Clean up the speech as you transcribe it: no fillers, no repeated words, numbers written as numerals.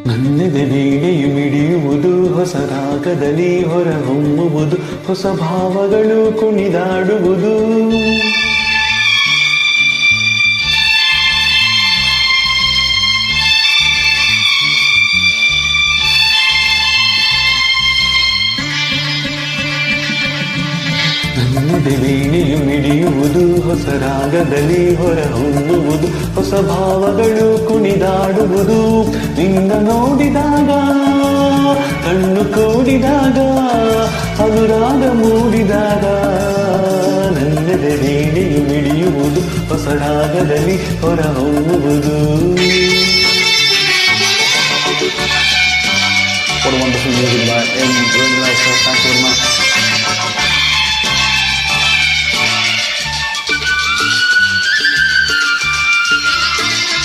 ನನ್ನೆದೆ ವೀಣೆಯು ಮಿಡಿಯುವುದು, ಹೊಸ ರಾಗದಲ್ಲಿ ಹೊರಹೊಮ್ಮುವುದು, ಹೊಸ ಭಾವಗಳು ಕುಣಿದಾಡುವುದು. ನನ್ನೆದೆ ವೀಣೆಯು ಮಿಡಿಯುವುದು, ಹೊಸ ರಾಗದಲ್ಲಿ ಹೊರಹೊಮ್ಮುವುದು, ಹೊಸ ಭಾವಗಳು ಕುಣಿದಾಡುವುದು. ನಿನ್ನ ನೋಡಿದಾಗ, ಕಣ್ಣು ಕೂಡಿದಾಗ, ಅನುರಾಗ ಮೂಡಿದಾಗ, ನನ್ನೆದೆ ವೀಣೆಯು ಮಿಡಿಯುವುದು, ಹೊಸ ರಾಗದಲ್ಲಿ ಹೊರಹೊಮ್ಮುವುದು.